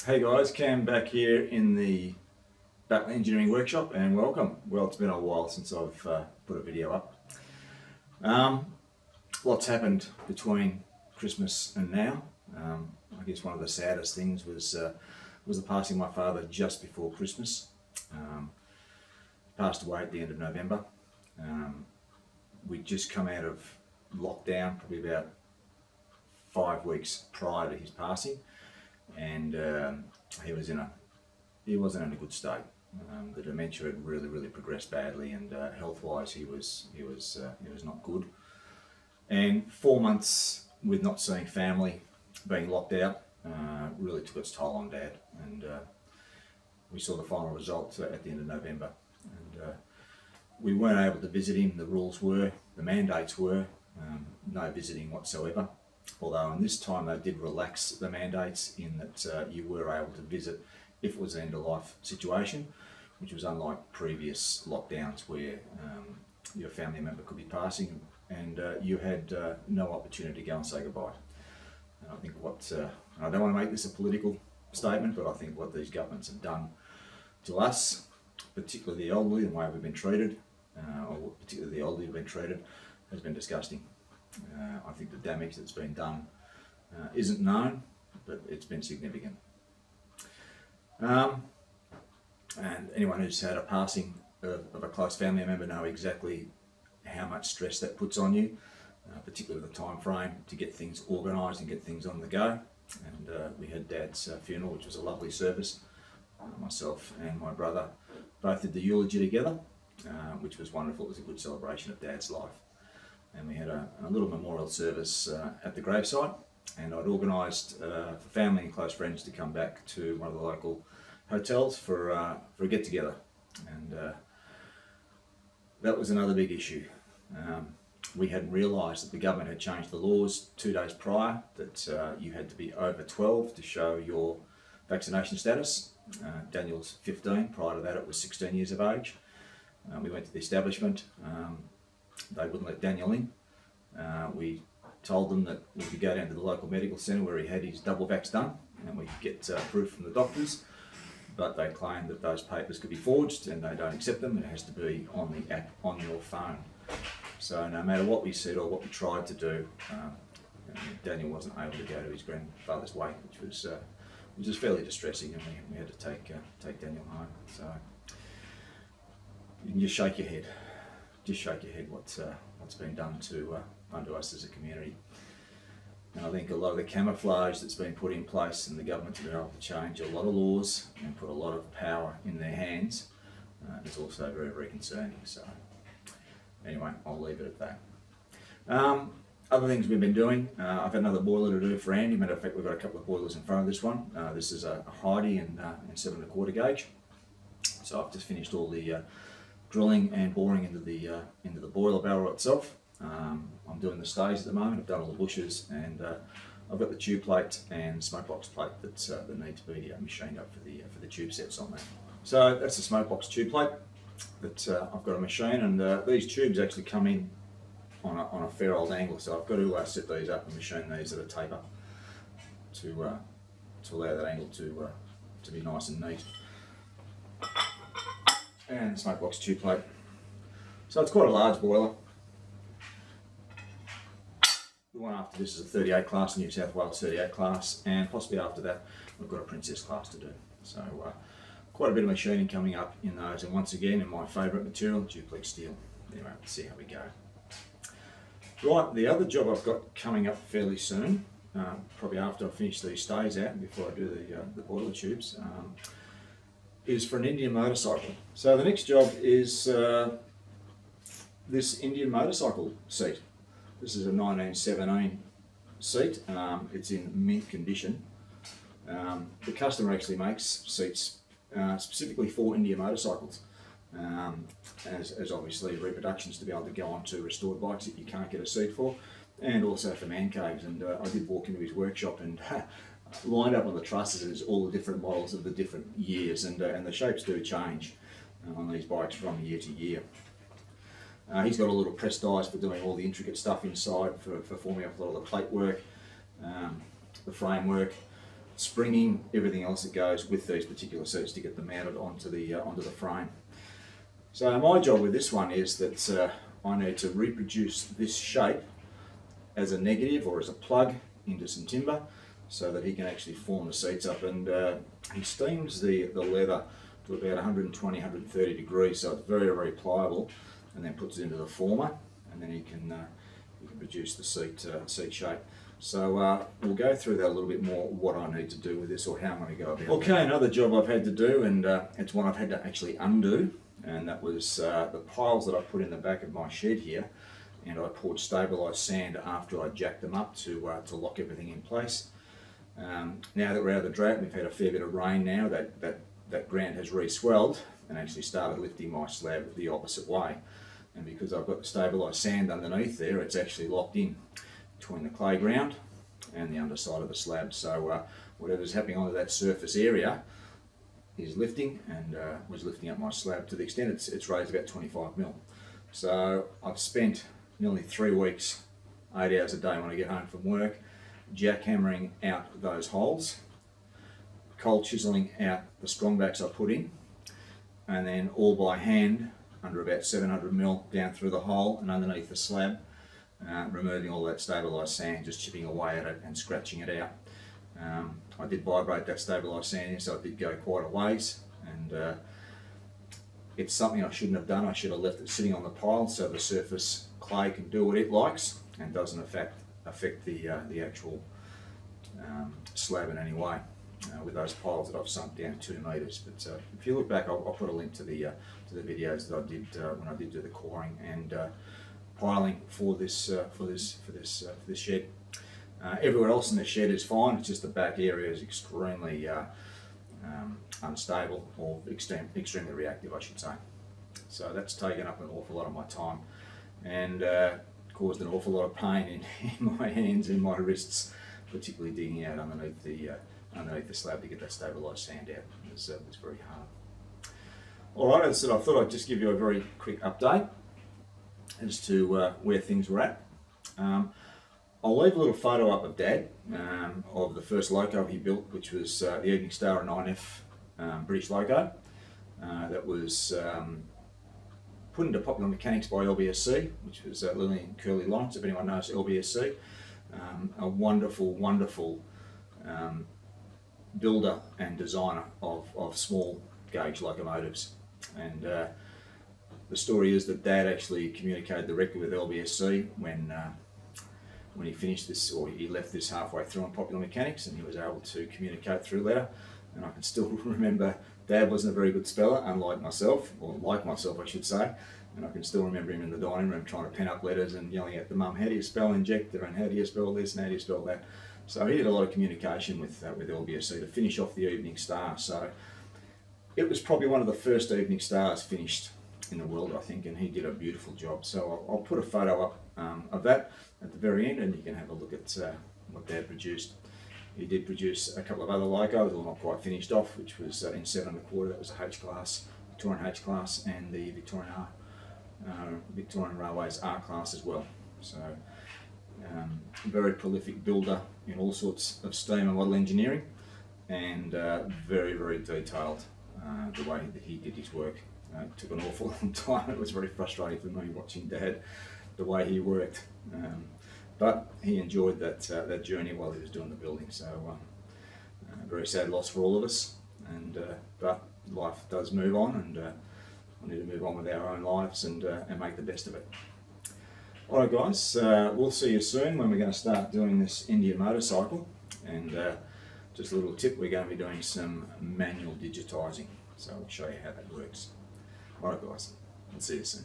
Hey guys, Cam back here in the Battle Engineering Workshop and welcome. Well, it's been a while since I've put a video up. Lots happened between Christmas and now. I guess one of the saddest things was the passing of my father just before Christmas. Passed away at the end of November. We'd just come out of lockdown, probably about 5 weeks prior to his passing, and he wasn't in a good state. The dementia had really progressed badly, and health-wise he was not good. And 4 months with not seeing family, being locked out, really took its toll on Dad. And we saw the final result at the end of November. And we weren't able to visit him. The rules were, the mandates were, no visiting whatsoever. Although in this time they did relax the mandates in that you were able to visit if it was an end-of-life situation, which was unlike previous lockdowns where your family member could be passing and you had no opportunity to go and say goodbye. And I think I don't want to make this a political statement, but I think what these governments have done to us, particularly the elderly, and the way we've been treated, or particularly the elderly have been treated, has been disgusting. I think the damage that's been done isn't known, but it's been significant. And anyone who's had a passing of a close family member know exactly how much stress that puts on you, particularly the time frame to get things organised and get things on the go. And we had Dad's funeral, which was a lovely service. Myself and my brother both did the eulogy together, which was wonderful. It was a good celebration of Dad's life. And we had a little memorial service at the gravesite, and I'd organised for family and close friends to come back to one of the local hotels for a get-together. And that was another big issue. We hadn't realised that the government had changed the laws 2 days prior, that you had to be over 12 to show your vaccination status. Daniel's 15, prior to that it was 16 years of age. We went to the establishment. They wouldn't let Daniel in. We told them that we could go down to the local medical centre where he had his double vax done, and we could get proof from the doctors, but they claimed that those papers could be forged and they don't accept them. It has to be on the app on your phone. So no matter what we said or what we tried to do, Daniel wasn't able to go to his grandfather's wake, which was fairly distressing, and we had to take Daniel home. So you can just shake your head. Just shake your head what's been done to us as a community. And I think a lot of the camouflage that's been put in place, and the government have been able to change a lot of laws and put a lot of power in their hands, is also very concerning. So anyway, I'll leave it at that. Other things we've been doing, I've had another boiler to do for Andy. Matter of fact, we've got a couple of boilers in front of this one. This is a Heidi and 7 1/4 gauge. So I've just finished all the drilling and boring into the boiler barrel itself. I'm doing the stays at the moment. I've done all the bushes, and I've got the tube plate and smoke box plate that need to be machined up for the tube sets on that. So that's the smoke box tube plate that I've got a machine, and these tubes actually come in on a fair old angle. So I've got to set these up and machine these at a taper to allow that angle to be nice and neat. And the smoke box tube plate. So it's quite a large boiler. The one after this is a 38 class, New South Wales 38 class, and possibly after that we've got a Princess class to do. So quite a bit of machining coming up in those, and once again in my favourite material, duplex steel. Anyway, let's see how we go. Right, the other job I've got coming up fairly soon, probably after I finish these stays out and before I do the boiler tubes, is for an Indian motorcycle. So the next job is this Indian motorcycle seat. This is a 1917 seat. It's in mint condition. The customer actually makes seats specifically for Indian motorcycles, as obviously reproductions to be able to go onto restored bikes that you can't get a seat for, and also for man caves. And I did walk into his workshop, and lined up on the trusses is all the different models of the different years, and the shapes do change on these bikes from year to year. He's got a little press dies for doing all the intricate stuff inside, for forming up a lot of the plate work, the framework, springing, everything else that goes with these particular seats to get them mounted onto the frame. So my job with this one is that I need to reproduce this shape as a negative or as a plug into some timber so that he can actually form the seats up. And he steams the leather to about 120, 130 degrees, so it's very, very pliable, and then puts it into the former, and then he can produce the seat shape. So we'll go through that a little bit more, what I need to do with this or how I'm going to go about it. Okay, another job I've had to do, and it's one I've had to actually undo, and that was the piles that I put in the back of my shed here, and I poured stabilised sand after I jacked them up to lock everything in place. Now that we're out of the drought, we've had a fair bit of rain now, that ground has re-swelled and actually started lifting my slab the opposite way. And because I've got the stabilised sand underneath there, it's actually locked in between the clay ground and the underside of the slab. So whatever's happening onto that surface area is lifting, and was lifting up my slab to the extent it's raised about 25 mil. So I've spent nearly 3 weeks, 8 hours a day when I get home from work, jackhammering out those holes, cold chiseling out the strongbacks I put in, and then all by hand under about 700 mil down through the hole and underneath the slab, removing all that stabilised sand, just chipping away at it and scratching it out. I did vibrate that stabilised sand in, so it did go quite a ways, and it's something I shouldn't have done. I should have left it sitting on the pile so the surface clay can do what it likes and doesn't affect the actual slab in any way with those piles that I've sunk down 2 metres. But if you look back, I'll put a link to the videos that I did when I did do the coring and piling for this shed. Everywhere else in the shed is fine. It's just the back area is extremely unstable, or extremely reactive, I should say. So that's taken up an awful lot of my time and caused an awful lot of pain in my hands and my wrists, particularly digging out underneath the slab to get that stabilised sand out. It was very hard. Alright, so I thought I'd just give you a very quick update as to where things were at. I'll leave a little photo up of Dad of the first loco he built, which was the Evening Star 9F British loco. That was put into Popular Mechanics by LBSC, which was Lillian Curly Lawrence, if anyone knows LBSC. A wonderful, wonderful builder and designer of small gauge locomotives. And the story is that Dad actually communicated directly with LBSC when he finished this, or he left this halfway through on Popular Mechanics, and he was able to communicate through letter. And I can still remember Dad wasn't a very good speller, unlike myself, or like myself I should say, and I can still remember him in the dining room trying to pen up letters and yelling at the mum, how do you spell injector, and how do you spell this, and how do you spell that. So he did a lot of communication with LBSC to finish off the Evening Star. So it was probably one of the first Evening Stars finished in the world, I think, and he did a beautiful job. So I'll put a photo up of that at the very end, and you can have a look at what Dad produced. He did produce a couple of other locos, all not quite finished off, which was in 7 1/4. That was a H-class, Victorian H-class, and the Victorian Railways R-class as well. So very prolific builder in all sorts of steam and model engineering, and very, very detailed the way that he did his work. It took an awful long time. It was very frustrating for me watching Dad, the way he worked. But he enjoyed that journey while he was doing the building. So very sad loss for all of us. And but life does move on, and we need to move on with our own lives and make the best of it. Alright guys, we'll see you soon when we're going to start doing this Indian motorcycle. And just a little tip, we're going to be doing some manual digitising. So I'll show you how that works. Alright guys, I'll see you soon.